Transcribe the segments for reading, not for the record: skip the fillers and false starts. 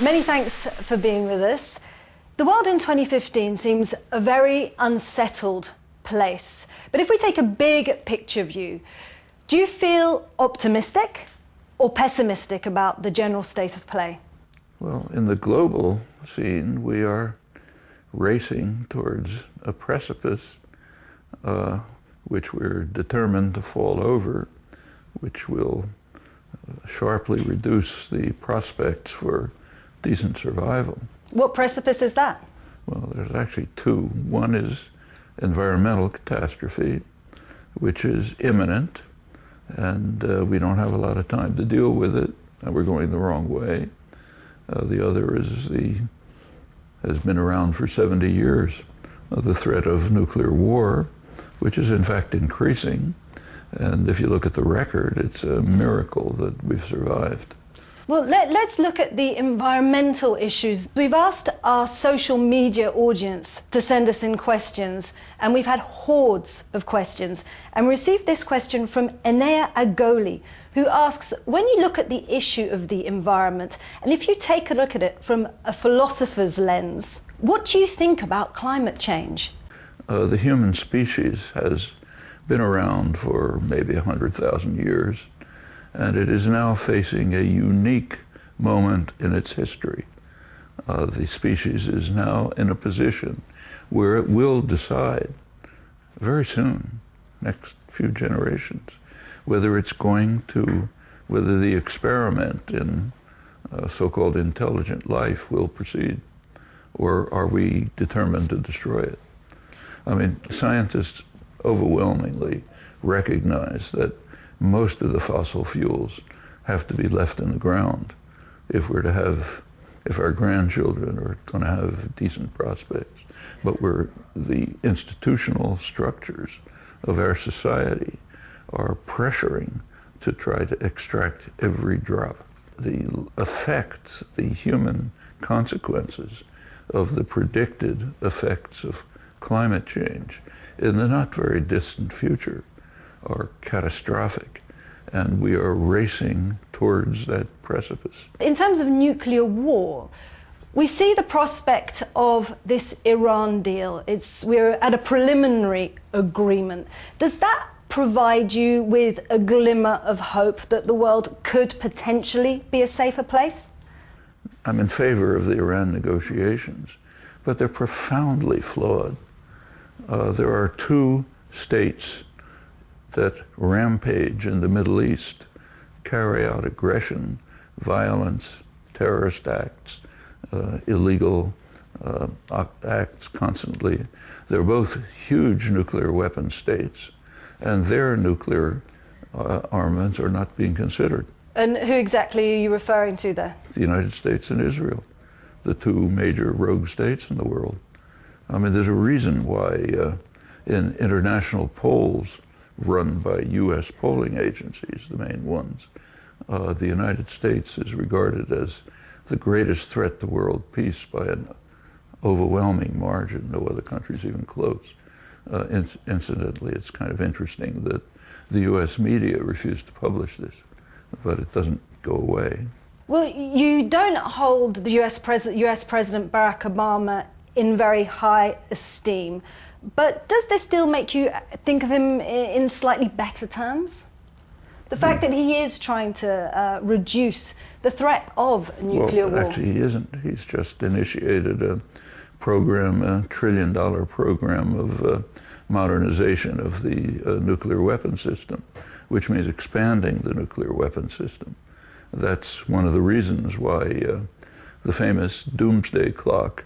Many thanks for being with us. The world in 2015 seems a very unsettled place. But if we take a big picture view, do you feel optimistic or pessimistic about the general state of play? Well, in the global scene, we are racing towards a precipice which we're determined to fall over, which will sharply reduce the prospects for decent survival. What precipice is that? Well, there's actually two. One is environmental catastrophe, which is imminent, and we don't have a lot of time to deal with it, and we're going the wrong way. The other has been around for 70 years, the threat of nuclear war, which is in fact increasing. And if you look at the record, it's a miracle that we've survived. Well, let's look at the environmental issues. We've asked our social media audience to send us in questions, and we've had hordes of questions. And we received this question from Enea Agoli, who asks, when you look at the issue of the environment, and if you take a look at it from a philosopher's lens, what do you think about climate change? The human species has been around for maybe 100,000 years, and it is now facing a unique moment in its history. The species is now in a position where it will decide very soon, next few generations, whether the experiment in so-called intelligent life will proceed, or are we determined to destroy it? I mean, scientists overwhelmingly recognize that most of the fossil fuels have to be left in the ground if our grandchildren are going to have decent prospects. But the institutional structures of our society are pressuring to try to extract every drop. The effects, the human consequences of the predicted effects of climate change in the not very distant future are catastrophic, and we are racing towards that precipice. In terms of nuclear war, we see the prospect of this Iran deal. We're at a preliminary agreement. Does that provide you with a glimmer of hope that the world could potentially be a safer place? I'm in favor of the Iran negotiations, but they're profoundly flawed. There are two states that rampage in the Middle East, carry out aggression, violence, terrorist acts, illegal acts constantly. They're both huge nuclear weapon states, and their nuclear armaments are not being considered. And who exactly are you referring to there? The United States and Israel, the two major rogue states in the world. I mean, there's a reason why in international polls run by U.S. polling agencies, the main ones, the United States is regarded as the greatest threat to world peace by an overwhelming margin. No other country's even close. Incidentally, it's kind of interesting that the U.S. media refused to publish this, but it doesn't go away. Well, you don't hold the US President Barack Obama in very high esteem, but does this still make you think of him in slightly better terms? The fact that he is trying to reduce the threat of nuclear war. Actually, he isn't. He's just initiated a program, a $1 trillion program of modernization of the nuclear weapon system, which means expanding the nuclear weapon system. That's one of the reasons why the famous doomsday clock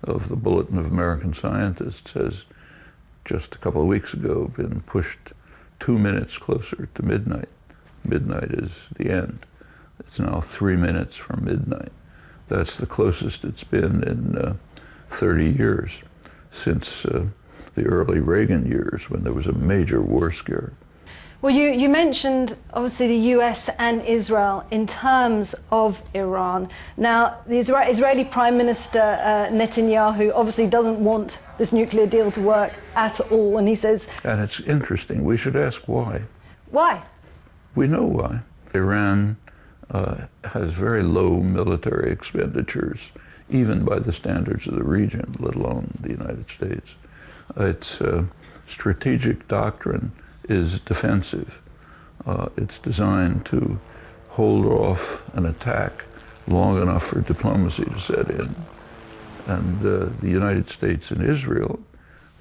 of the Bulletin of American Scientists has just a couple of weeks ago been pushed 2 minutes closer to midnight. Midnight is the end. It's now 3 minutes from midnight. That's the closest it's been in 30 years, since the early Reagan years when there was a major war scare. Well, you mentioned, obviously, the US and Israel in terms of Iran. Now, the Israeli Prime Minister Netanyahu obviously doesn't want this nuclear deal to work at all, and he says... And it's interesting. We should ask why. Why? We know why. Iran has very low military expenditures, even by the standards of the region, let alone the United States. Its strategic doctrine is defensive. It's designed to hold off an attack long enough for diplomacy to set in. And the United States and Israel,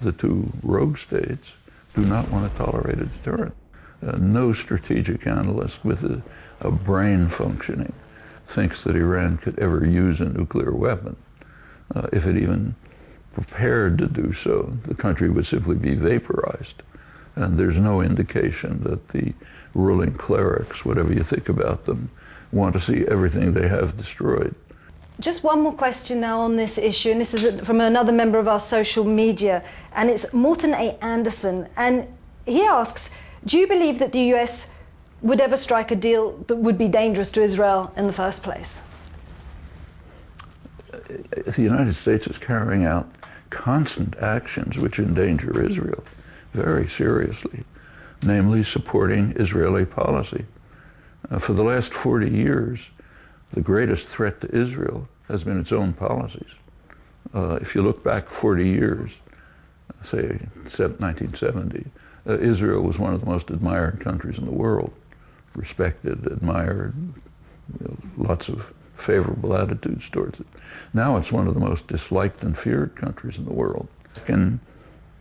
the two rogue states, do not want to tolerate a deterrent. No strategic analyst with a brain functioning thinks that Iran could ever use a nuclear weapon. If it even prepared to do so, the country would simply be vaporized. And there's no indication that the ruling clerics, whatever you think about them, want to see everything they have destroyed. Just one more question now on this issue, and this is from another member of our social media, and it's Morton A. Anderson, and he asks, do you believe that the US would ever strike a deal that would be dangerous to Israel in the first place? The United States is carrying out constant actions which endanger Israel very seriously, namely supporting Israeli policy. For the last 40 years, the greatest threat to Israel has been its own policies. If you look back 40 years, say 1970, Israel was one of the most admired countries in the world, respected, admired, lots of favorable attitudes towards it. Now it's one of the most disliked and feared countries in the world. In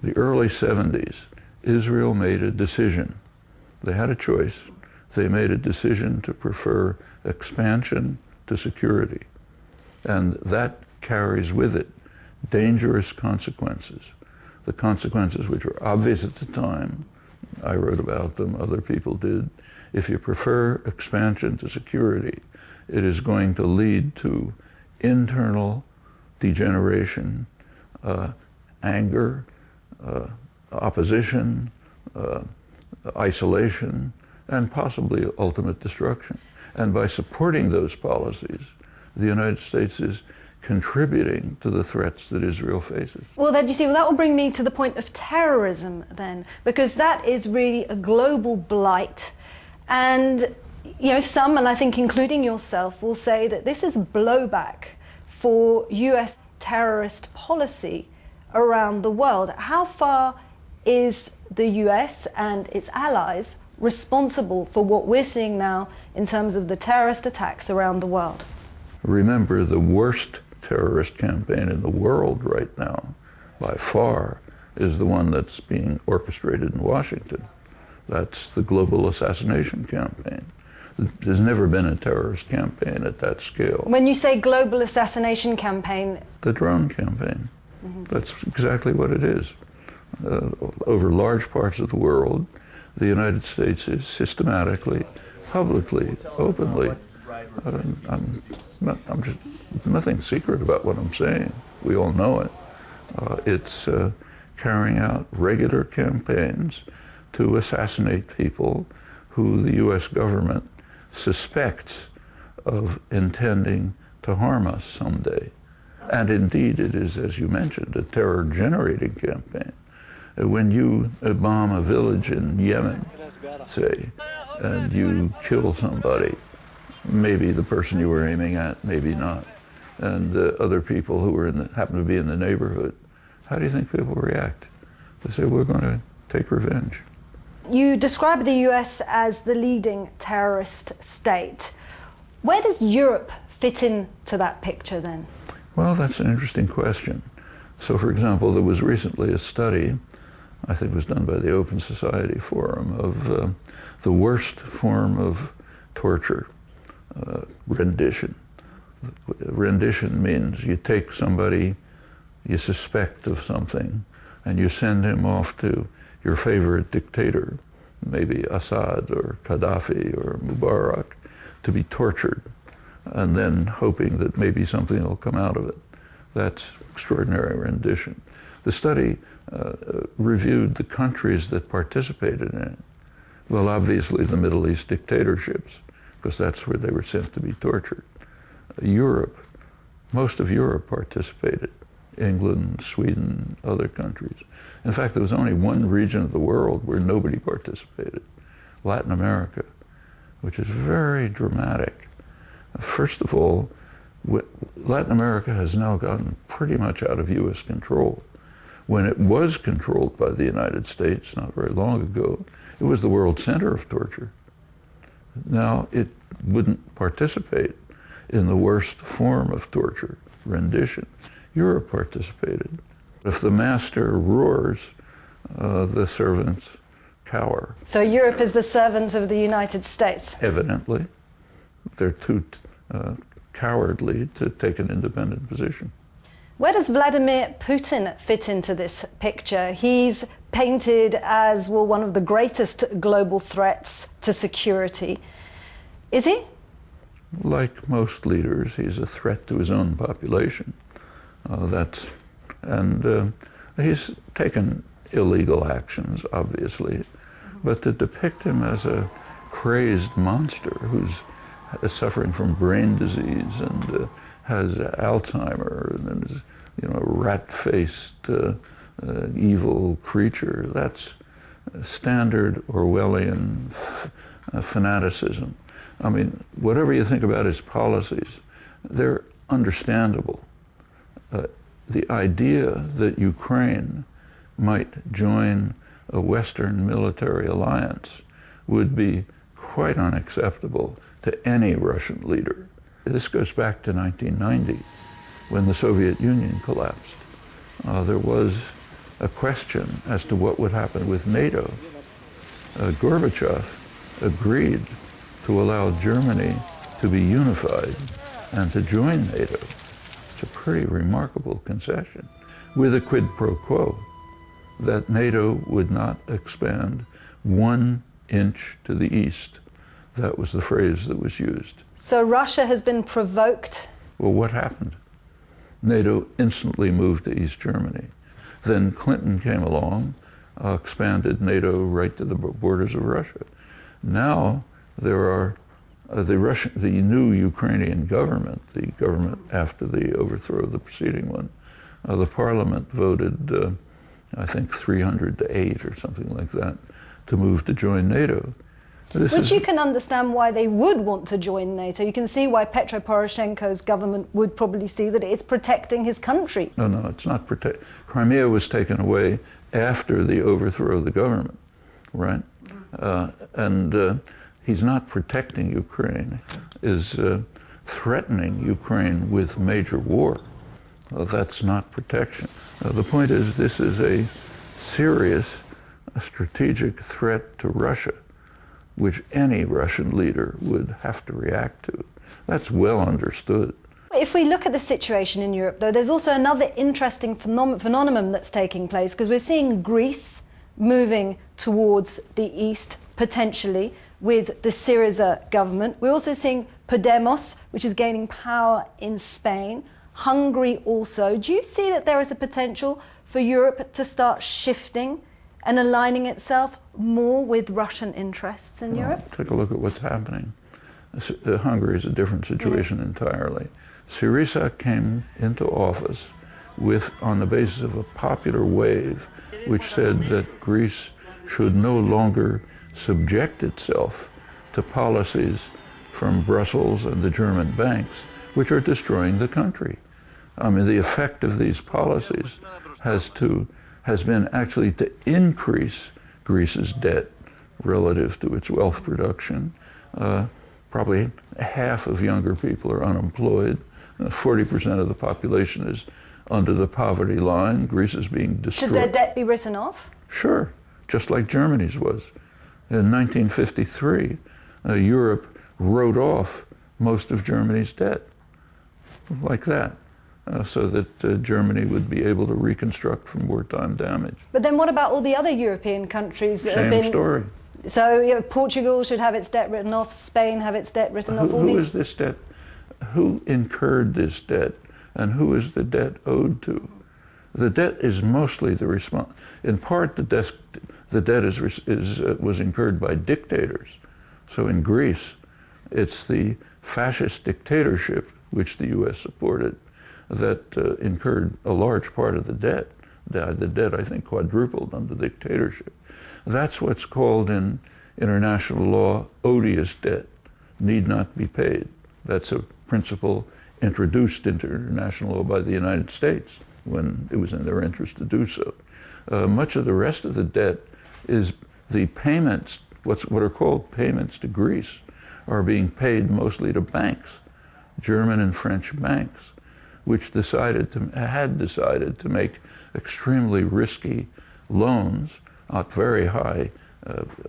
the early 70s, Israel made a decision. They had a choice. They made a decision to prefer expansion to security. And that carries with it dangerous consequences. The consequences which were obvious at the time, I wrote about them, other people did. If you prefer expansion to security, it is going to lead to internal degeneration, anger, opposition, isolation, and possibly ultimate destruction. And by supporting those policies, the United States is contributing to the threats that Israel faces. Well, then, you see, that will bring me to the point of terrorism then, because that is really a global blight. And, you know, some, and I think including yourself, will say that this is blowback for US terrorist policy around the world. How far is the US and its allies responsible for what we're seeing now in terms of the terrorist attacks around the world? Remember, the worst terrorist campaign in the world right now, by far, is the one that's being orchestrated in Washington. That's the global assassination campaign. There's never been a terrorist campaign at that scale. When you say global assassination campaign? The drone campaign. That's exactly what it is. Over large parts of the world, the United States is systematically, publicly, openly, I'm just, nothing secret about what I'm saying. We all know it. It's carrying out regular campaigns to assassinate people who the U.S. government suspects of intending to harm us someday. And indeed, it is, as you mentioned, a terror-generating campaign. When you bomb a village in Yemen, say, and you kill somebody, maybe the person you were aiming at, maybe not, and other people who were happen to be in the neighborhood, how do you think people react? They say, we're going to take revenge. You describe the US as the leading terrorist state. Where does Europe fit into that picture then? Well, that's an interesting question. So, for example, there was recently a study, I think it was done by the Open Society Forum, of the worst form of torture, rendition. Rendition means you take somebody you suspect of something and you send him off to your favorite dictator, maybe Assad or Gaddafi or Mubarak, to be tortured, and then hoping that maybe something will come out of it. That's extraordinary rendition. The study reviewed the countries that participated in it. Well, obviously the Middle East dictatorships, because that's where they were sent to be tortured. Europe, most of Europe participated. England, Sweden, other countries. In fact, there was only one region of the world where nobody participated, Latin America, which is very dramatic. First of all, Latin America has now gotten pretty much out of U.S. control. When it was controlled by the United States not very long ago, it was the world center of torture. Now it wouldn't participate in the worst form of torture, rendition. Europe participated. If the master roars, the servants cower. So Europe is the servant of the United States? Evidently. They're too cowardly to take an independent position. Where does Vladimir Putin fit into this picture? He's painted as, well, one of the greatest global threats to security. Is he? Like most leaders, he's a threat to his own population. He's taken illegal actions, obviously, but to depict him as a crazed monster who's suffering from brain disease and has Alzheimer and is, rat-faced evil creature, that's standard Orwellian fanaticism. I mean, whatever you think about his policies, they're understandable. The idea that Ukraine might join a Western military alliance would be quite unacceptable to any Russian leader. This goes back to 1990, when the Soviet Union collapsed. There was a question as to what would happen with NATO. Gorbachev agreed to allow Germany to be unified and to join NATO. It's a pretty remarkable concession, with a quid pro quo that NATO would not expand 1 inch to the east. That was the phrase that was used. So Russia has been provoked? Well, what happened? NATO instantly moved to East Germany. Then Clinton came along, expanded NATO right to the borders of Russia. Now there are the new Ukrainian government, the government after the overthrow of the preceding one, the parliament voted, I think 300 to 8 or something like that, to move to join NATO. Which you can understand why they would want to join NATO. You can see why Petro Poroshenko's government would probably see that it's protecting his country. No, it's not protect. Crimea was taken away after the overthrow of the government, right? He's not protecting Ukraine, is threatening Ukraine with major war. That's not protection. The point is, this is a serious strategic threat to Russia, which any Russian leader would have to react to. That's well understood. If we look at the situation in Europe, though, there's also another interesting phenomenon that's taking place, because we're seeing Greece moving towards the east, potentially, with the Syriza government. We're also seeing Podemos, which is gaining power in Spain. Hungary also. Do you see that there is a potential for Europe to start shifting and aligning itself more with Russian interests in Europe? Take a look at what's happening. Hungary is a different situation entirely. Syriza came into office on the basis of a popular wave which said that Greece should no longer subject itself to policies from Brussels and the German banks, which are destroying the country. I mean, the effect of these policies has been actually to increase Greece's debt relative to its wealth production. Probably half of younger people are unemployed. 40% of the population is under the poverty line. Greece is being destroyed. Should their debt be written off? Sure, just like Germany's was. In 1953, Europe wrote off most of Germany's debt, like that. So that Germany would be able to reconstruct from wartime damage. But then what about all the other European countries that have been... Same story. So Portugal should have its debt written off, Spain have its debt written off. Who is this debt? Who incurred this debt? And who is the debt owed to? The debt is mostly the response. In part, the debt was incurred by dictators. So in Greece, it's the fascist dictatorship, which the U.S. supported, that incurred a large part of the debt. The debt, I think, quadrupled under the dictatorship. That's what's called in international law odious debt, need not be paid. That's a principle introduced into international law by the United States when it was in their interest to do so. Much of the rest of the debt is the payments, what are called payments to Greece, are being paid mostly to banks, German and French banks, which had decided to make extremely risky loans at very high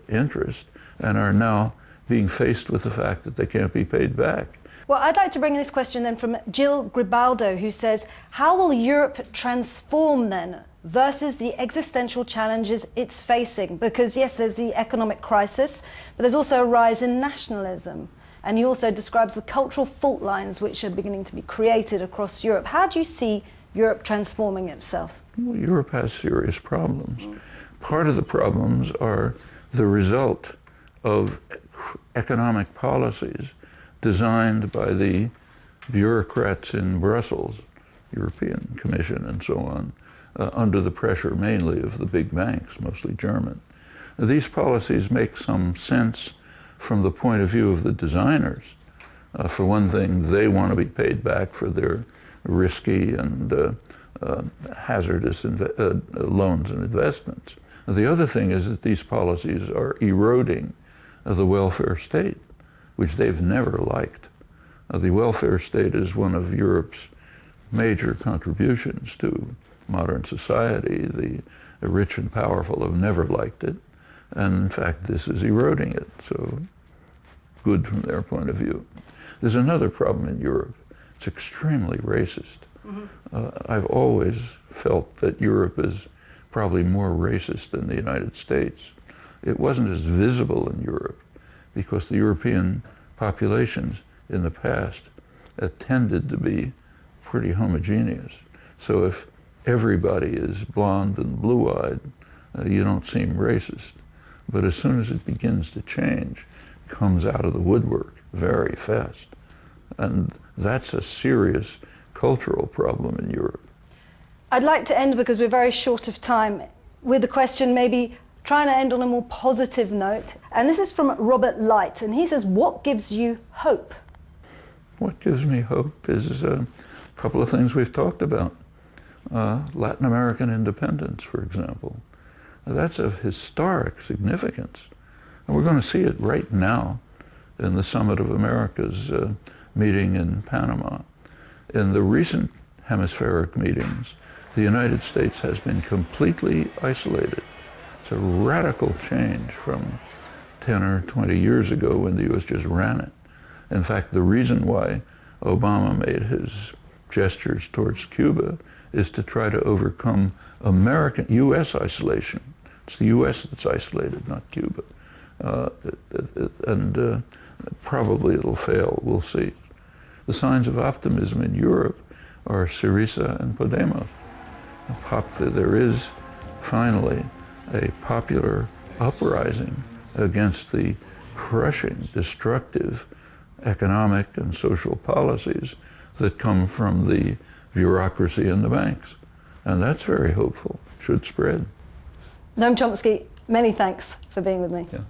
interest, and are now being faced with the fact that they can't be paid back. Well, I'd like to bring in this question then from Jill Gribaldo, who says, how will Europe transform then versus the existential challenges it's facing? Because yes, there's the economic crisis, but there's also a rise in nationalism. And he also describes the cultural fault lines which are beginning to be created across Europe. How do you see Europe transforming itself? Well, Europe has serious problems. Part of the problems are the result of economic policies designed by the bureaucrats in Brussels, European Commission and so on, under the pressure mainly of the big banks, mostly German. Now, these policies make some sense from the point of view of the designers. For one thing, they want to be paid back for their risky and hazardous loans and investments. The other thing is that these policies are eroding the welfare state, which they've never liked. The welfare state is one of Europe's major contributions to modern society. The rich and powerful have never liked it, and in fact this is eroding it, so good from their point of view. There's another problem in Europe. It's extremely racist. I've always felt that Europe is probably more racist than the United States. It wasn't as visible in Europe because the European populations in the past tended to be pretty homogeneous. So if everybody is blonde and blue-eyed, you don't seem racist. But as soon as it begins to change, it comes out of the woodwork very fast. And that's a serious cultural problem in Europe. I'd like to end, because we're very short of time, with a question maybe trying to end on a more positive note. And this is from Robert Light, and he says, what gives you hope? What gives me hope is a couple of things we've talked about. Latin American independence, for example. That's of historic significance. And we're going to see it right now in the Summit of America's meeting in Panama. In the recent hemispheric meetings, the United States has been completely isolated. It's a radical change from 10 or 20 years ago when the U.S. just ran it. In fact, the reason why Obama made his gestures towards Cuba is to try to overcome U.S. isolation. It's the U.S. that's isolated, not Cuba. Probably it'll fail, we'll see. The signs of optimism in Europe are Syriza and Podemos. There is finally a popular uprising against the crushing, destructive economic and social policies that come from the bureaucracy and the banks. And that's very hopeful, should spread. Noam Chomsky, many thanks for being with me. Yeah.